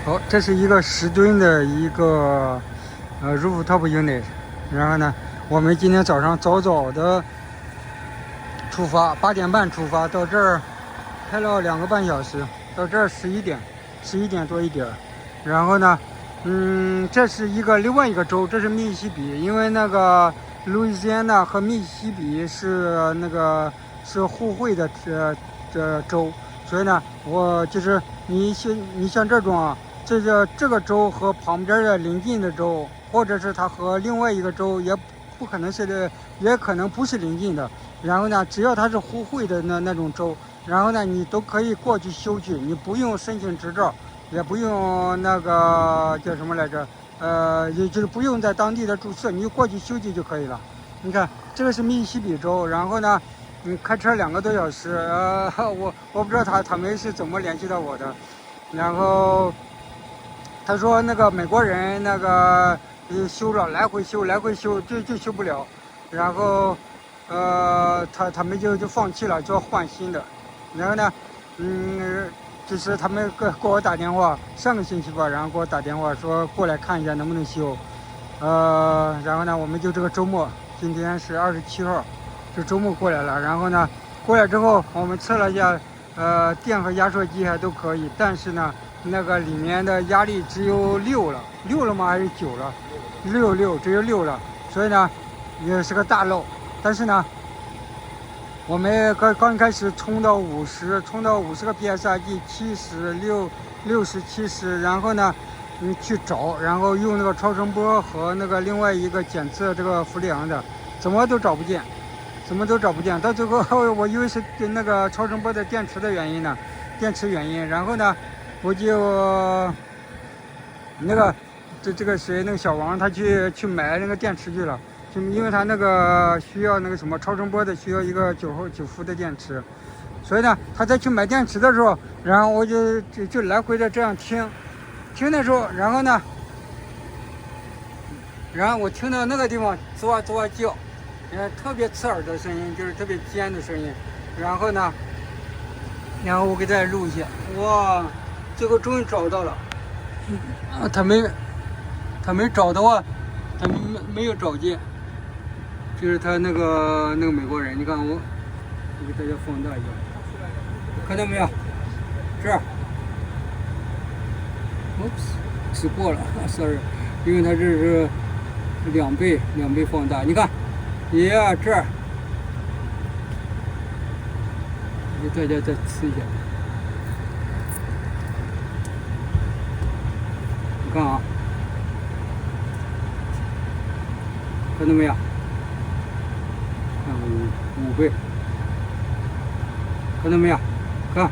好，这是一个10吨的一个rooftop unit。然后呢，我们今天早上早早的出发，8点半出发，到这儿开了2个半小时，到这儿11点多一点。然后呢，这是另外一个州，这是密西西比，因为那个路易斯安那和密西西比是互惠的这州，所以呢，我就是你像这种啊，这个州和旁边的邻近的州，或者是它和另外一个州也不可能也可能不是邻近的。然后呢，只要它是互惠的那种州，然后呢，你都可以过去修去，你不用申请执照，也不用那个叫什么来着，也就是不用在当地的注册，你就过去修去就可以了。你看，这个是密西西比州，然后呢，开车2个多小时，我不知道他们是怎么联系到我的，然后他说那个美国人那个修了来回修就修不了，然后他们就放弃了，就要换新的。然后呢，就是他们给我打电话，上个星期吧，然后给我打电话说过来看一下能不能修。然后呢，我们就这个周末，今天是27号，这周末过来了。然后呢，过来之后我们测了一下，电和压缩机还都可以，但是呢，那个里面的压力只有6了吗？还是9了？6，只有6了，所以呢，也是个大漏。但是呢，我们刚开始冲到50个 PSIG， 70、60、70，然后呢，去找，然后用那个超声波和那个另外一个检测这个氟利昂的，怎么都找不见。到最后我以为是那个超声波的电池原因。然后呢，我就那个这个谁，那个小王他去买那个电池去了。因为它那个需要那个什么超声波的，需要一个9伏的电池，所以呢，他再去买电池的时候，然后我就来回的这样听的时候，然后我听到那个地方吱哇叫，特别刺耳的声音，就是特别尖的声音。然后我给大家录一下，哇，最后终于找到了。他没找到啊，他没有找见。就是他那个美国人，你看我给大家放大一下，看到没有？这儿 ，oops， 吃过了 ，sorry， 因为它这是2倍放大，你看，这儿，给大家再吃一下，你看啊，看到没有？看5倍，看到没有？看，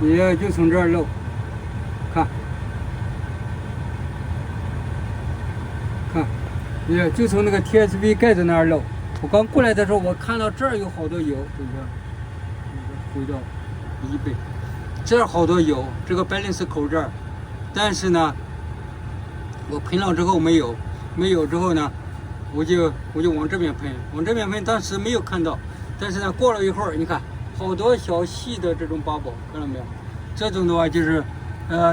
也就从这儿漏，看，也就从那个 TSV 盖子那儿漏。我刚过来的时候，我看到这儿有好多油，等一下，回到1倍，这儿好多油，这个 balance 口这儿，但是呢，我喷了之后没有之后呢，我就往这边喷，当时没有看到，但是呢，过了一会儿，你看好多小细的这种 bubble， 看到没有？这种的话就是，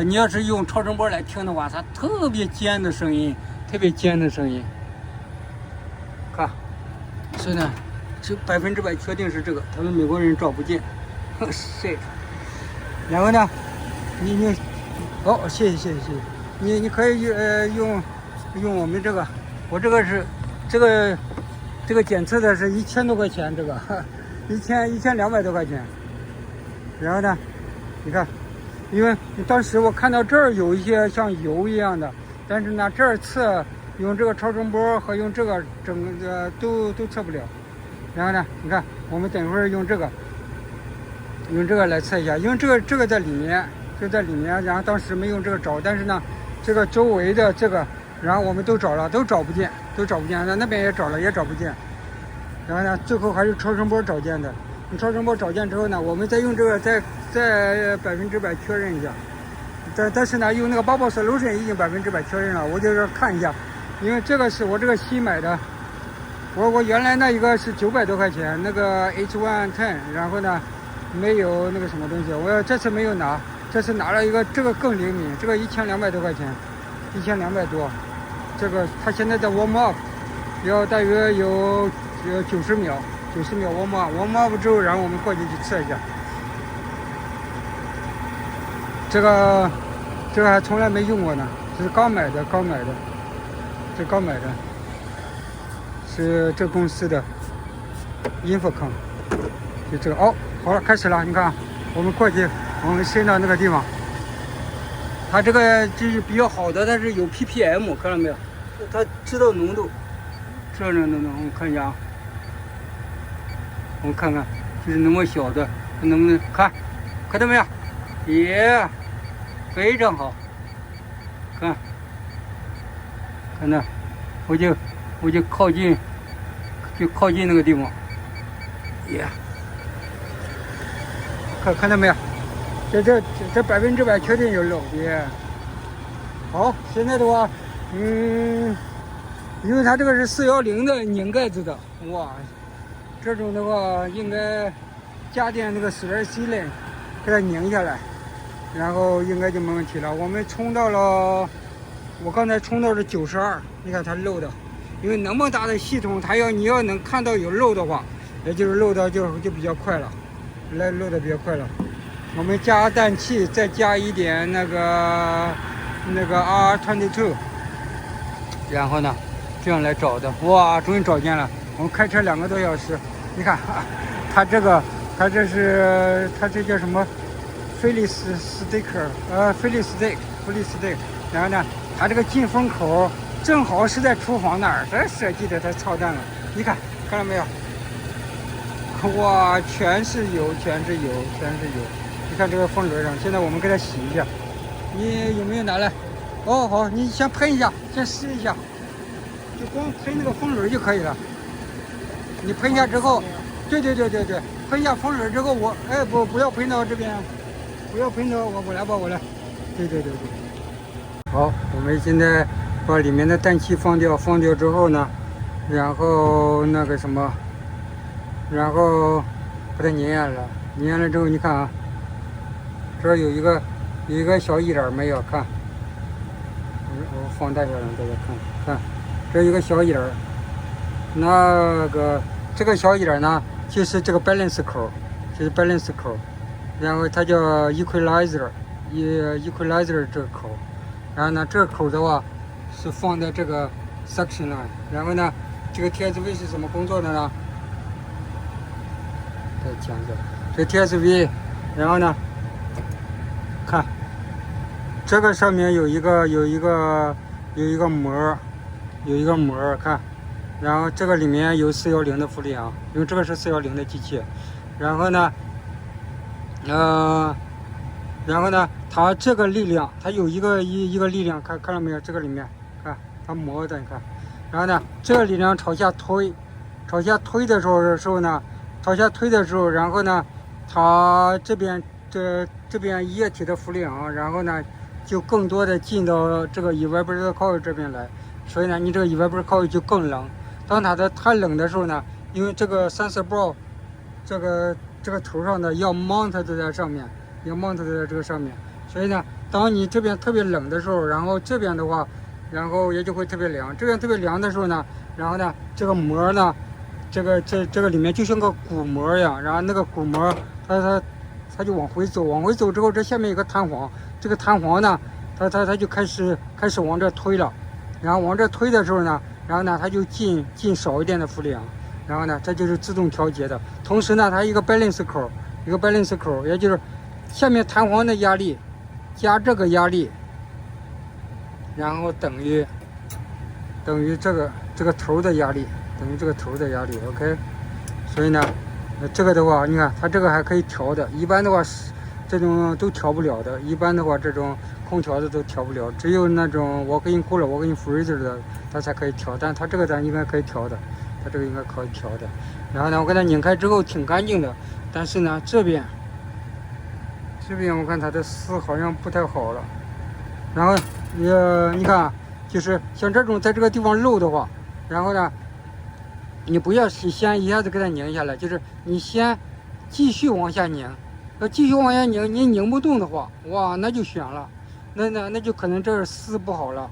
你要是用超声波来听的话，它特别尖的声音，看，所以呢，这100%确定是这个，他们美国人找不见，shit。然后呢，谢谢，你可以用我们这个，我这个是这个检测的是1000多块钱，这个1200多块钱。然后呢，你看，因为当时我看到这儿有一些像油一样的，但是呢，这儿测用这个超声波和用这个整个都测不了。然后呢，你看，我们等会儿用这个来测一下，因为这个在里面，然后当时没用这个找，但是呢，这个周围的这个，然后我们都找了，都找不见，那边也找了，也找不见。然后呢，最后还是超声波找见的。超声波找见之后呢，我们再用这个再100%确认一下。但是呢，用那个 Bubble Solution 已经100%确认了。我就是看一下，因为这个是我这个新买的，我原来那一个是900多块钱，那个 H110，然后呢没有那个什么东西，我这次没有拿，这次拿了一个，这个更灵敏，这个1200多块钱，1200多。这个它现在在 warm up， 要大约有90秒warm up，warm up 之后，然后我们过去测一下。这个还从来没用过呢，这是刚买的，这刚买的，是这公司的 Infocom， 就这个哦，好了，开始了，你看，我们过去，我们伸到那个地方，它这个就是比较好的，它是有 ppm， 看到没有？它知道浓度，这能，我们看一下啊，我们看看，就是那么小的，能不能看到没有？耶，非常好，看到，我就靠近那个地方，耶，看到没有？这100%确定有漏耶。好，现在的话，因为它这个是410的拧盖子的，哇，这种的话应该家电那个12C 嘞，给它拧下来。然后应该就没问题了。我们冲到了，我刚才冲到了92，你看它漏的，因为那么大的系统，你要能看到有漏的话，也就是漏的就比较快了，漏的比较快了。我们加氮气，再加一点那个R22，然后呢，这样来找的。哇，终于找见了！我们开车2个多小时，你看，它这叫什么？菲利斯 stick， 然后呢，它这个进风口正好是在厨房那儿，这设计的太操蛋了。你看到没有？哇，全是油。你看这个风轮上，现在我们给它洗一下。你有没有拿来？哦，好，你先喷一下，先试一下，就光喷那个风轮就可以了。你喷一下之后，对，喷一下风轮之后，不要喷到这边。不要喷到我来，对。好，我们现在把里面的氮气放掉之后呢，然后那个什么，然后把它粘下来，粘了之后你看啊，这儿有一个小一点没有？看，我放大一下让大家看，这有一个小眼儿，这个小眼儿呢，就是这个 balance 口，然后它叫 equalizer 这个口，然后呢这个口的话是放在这个 suction line， 然后呢这个 TSV 是怎么工作的呢？再讲一下，这 TSV， 然后呢看这个上面有一个膜，看，然后这个里面有410的氟利昂，因为这个是410的机器，然后呢它这个力量，它有一个力量，看到没有？这个里面看它磨的，你看，然后呢，这个力量朝下推的时候呢，然后呢，它这边液体的氟利昂，然后呢，就更多的进到这个 evaporator coil 这边来，所以呢，你这个 evaporator coil 就更冷。当它太冷的时候呢，因为这个 sensor ball 这个头上的要 mount 在这个上面，所以呢，当你这边特别冷的时候，然后这边的话，然后也就会特别凉。这边特别凉的时候呢，然后呢，这个膜呢，这个里面就像个鼓膜一样，然后那个鼓膜它就往回走之后，这下面有个弹簧，这个弹簧呢，它就开始往这推了，然后往这推的时候呢，然后呢，它就进少一点的氟利昂。然后呢，这就是自动调节的。同时呢，它一个 balance 口，也就是下面弹簧的压力加这个压力，然后等于这个头的压力，OK。所以呢，这个的话，你看它这个还可以调的。一般的话是这种都调不了的，一般的话这种空调的都调不了，只有那种walk-in cooler、walk-in freezer 的它才可以调，但它这个咱应该可以调的。它这个应该可以调的，然后呢，我给它拧开之后挺干净的，但是呢，这边我看它的丝好像不太好了。然后你看，就是像这种在这个地方漏的话，然后呢，你不要先一下子给它拧下来，就是你先继续往下拧，继续往下拧，你拧不动的话，哇，那就悬了，那就可能这儿丝不好了，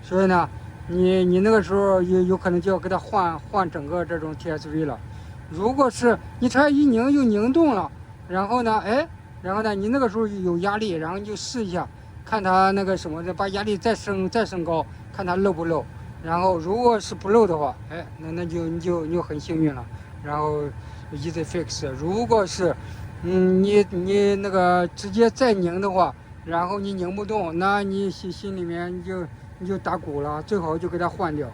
所以呢，你那个时候有可能就要给它换整个这种 TSV 了。如果是你车一拧又拧动了，然后呢，你那个时候有压力，然后你就试一下，看它那个什么的，把压力再升高，看它漏不漏。然后如果是不漏的话，那你就很幸运了。然后 easy fix。如果是你那个直接再拧的话，然后你拧不动，那你心里面你就打鼓了，最好就给它换掉，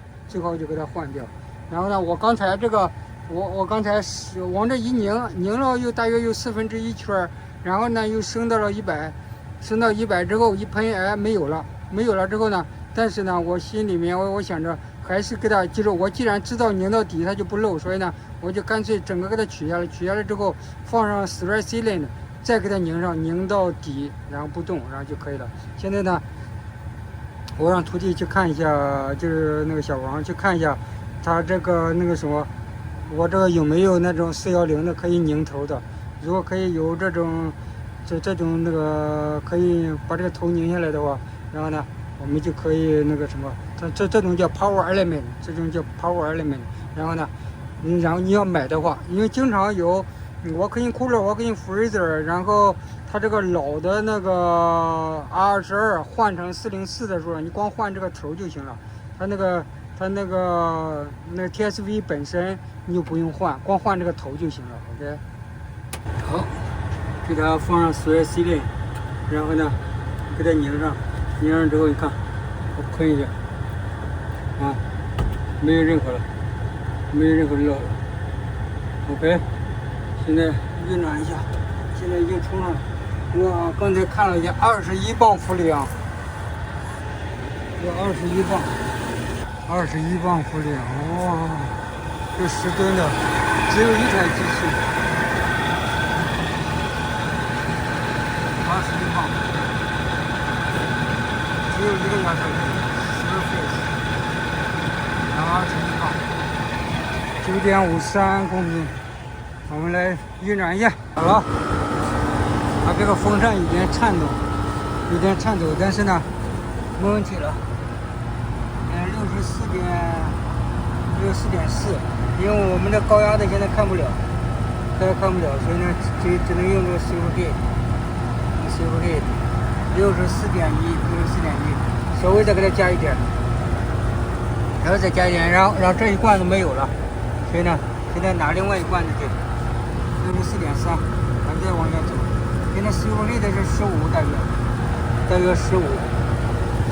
然后呢，我刚才这个我刚才是往这一拧了又大约有1/4圈，然后呢又升到了100，升到100之后一喷，没有了之后呢，但是呢我心里面我想着还是给它，就是我既然知道拧到底它就不漏，所以呢我就干脆整个给它取下来之后放上 thread sealant， 再给它拧到底，然后不动，然后就可以了。现在呢我让徒弟去看一下，就是那个小王去看一下他这个那个什么，我这个有没有那种410的可以拧头的。如果可以有这种那个可以把这个头拧下来的话，然后呢我们就可以那个什么，这种叫 power element， 然后呢你要买的话，因为经常有walk-in cooler、walk-in freezer， 然后它这个老的那个 R22换成404的时候，你光换这个头就行了。它那个TSV 本身你就不用换，光换这个头就行了。OK， 好，给它放上thread sealant，然后呢给它拧上之后，你看我喷一下，没有任何漏了。OK， 现在运转一下，现在已经冲上了。我刚才看了一下，21磅浮力啊，有21磅浮力，哇，这10吨的，只有一台机器，21磅，只有一个压车机，Surface，然后21磅。9.53公斤，我们来运转一下。好了，这个风扇有点颤抖，但是呢，没问题了。64.4，因为我们的高压的现在看不了，所以呢，只能用这个 silver gate， 64.1，稍微再给它加一点，然后让这一罐子没有了。所以呢，现在拿另外一罐子去，64.3，咱再往下走。现在silver gate是15，大约15。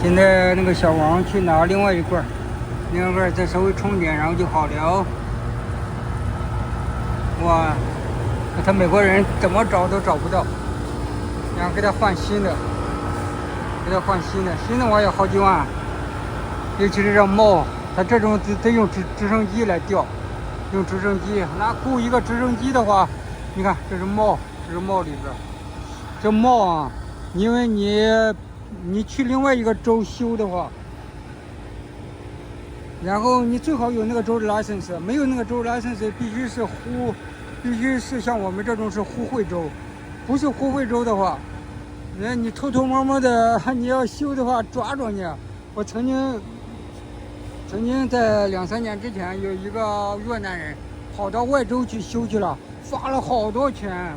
现在那个小王去拿另外一罐，再稍微充点，然后就好了。哇，他美国人怎么找都找不到，然后给他换新的，新的话要好几万，尤其是这帽，他这种得用直升机来吊。用直升机，那雇一个直升机的话，你看这是帽里边，这帽啊，因为你去另外一个州修的话，然后你最好有那个州的 license， 没有那个州 license 必须是像我们这种是互惠州，不是互惠州的话，那你偷摸摸的你要修的话抓你。我曾经在2-3年之前，有一个越南人跑到外州去修去了，花了好多钱。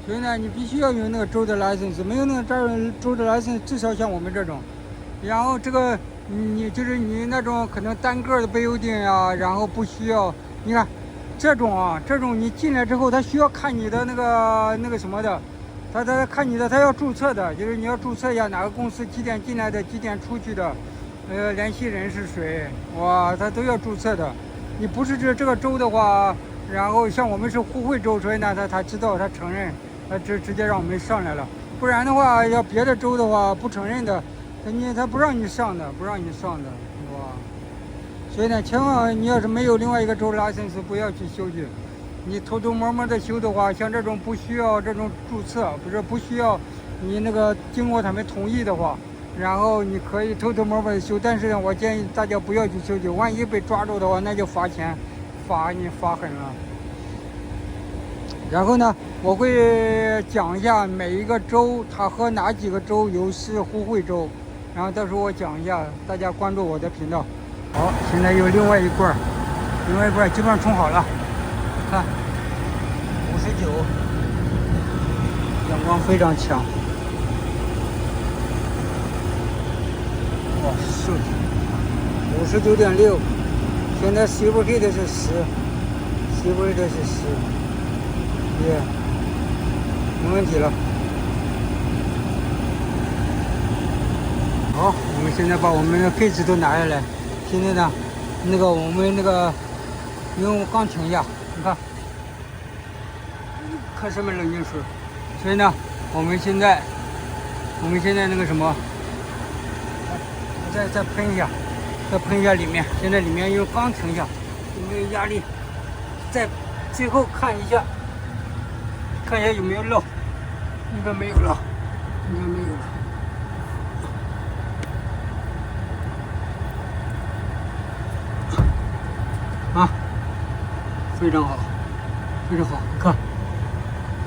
所以呢，你必须要有那个州的 license， 没有那个州的 license， 至少像我们这种。然后这个你那种可能单个的 building 啊，然后不需要。你看这种你进来之后，他需要看你的那个什么的，他看你的，他要注册的，就是你要注册一下哪个公司几点进来的，几点出去的。联系人是谁？哇，他都要注册的。你不是这个州的话，然后像我们是互惠州，所以呢，他知道，他承认，他直接让我们上来了。不然的话，要别的州的话不承认的，他不让你上的，哇。所以呢，千万你要是没有另外一个州 license， 不要去修去。你偷摸摸的修的话，像这种不需要这种注册，不需要你那个经过他们同意的话。然后你可以偷摸摸的修，但是呢，我建议大家不要去修去，万一被抓住的话，那就罚钱，罚狠了。然后呢，我会讲一下每一个州它和哪几个州有是互惠州，然后到时候我讲一下，大家关注我的频道。好，现在有另外一罐基本上冲好了，看59，阳光非常强。哇，59.6，现在 Silver Heat 是10，Silver Heat 是10，耶，没问题了。好，我们现在把我们的配置都拿下来。现在呢，我们因为我刚停下，你看上面冷凝水，所以呢，我们现在那个什么，再喷一下里面。现在里面因为刚停下，有没有压力？再最后看一下有没有漏，应该没有了，啊，非常好，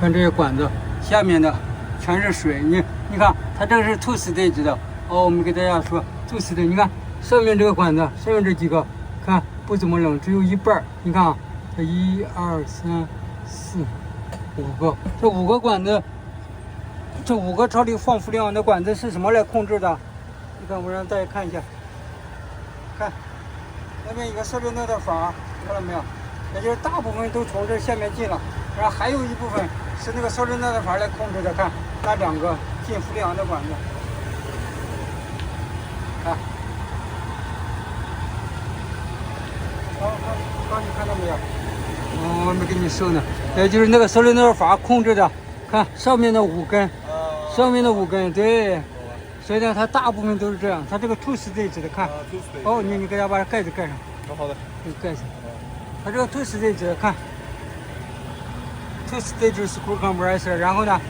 看这些管子下面的全是水，你看它这个是 2 stage 的哦，我们给大家说 2 stage， 你看上面这个管子，上面这几个看不怎么冷，只有一半，你看啊，这1、2、3、4、5个，这5个管子，这5个超力放负量的管子是什么来控制的？你看我让大家看一下，看那边有个设备那的阀，看到没有？也就是大部分都从这下面进了，然后还有一部分是那个烧热那的阀来控制的。看那2个进负量的管子，看，刚你看到没有？我没给你收呢，也就是那个烧热那阀控制的。看上面的5根，对。所以呢，它大部分都是这样。它这个 2 stage 的，看，哦，你给它把盖子盖上。好的，盖上。它这个 2 stage 看，2 stage screw compressor， 然后呢，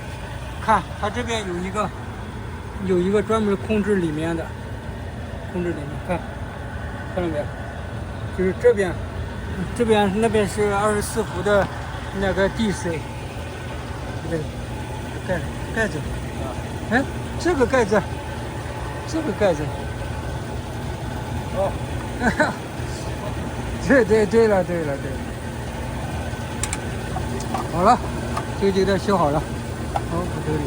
看它这边有一个专门控制里面的，看到没有？就是这边那边是24伏的那个 DC， 这个盖子，哎，这个盖子，哦，对了，好了，这个就修好了，好，不得了。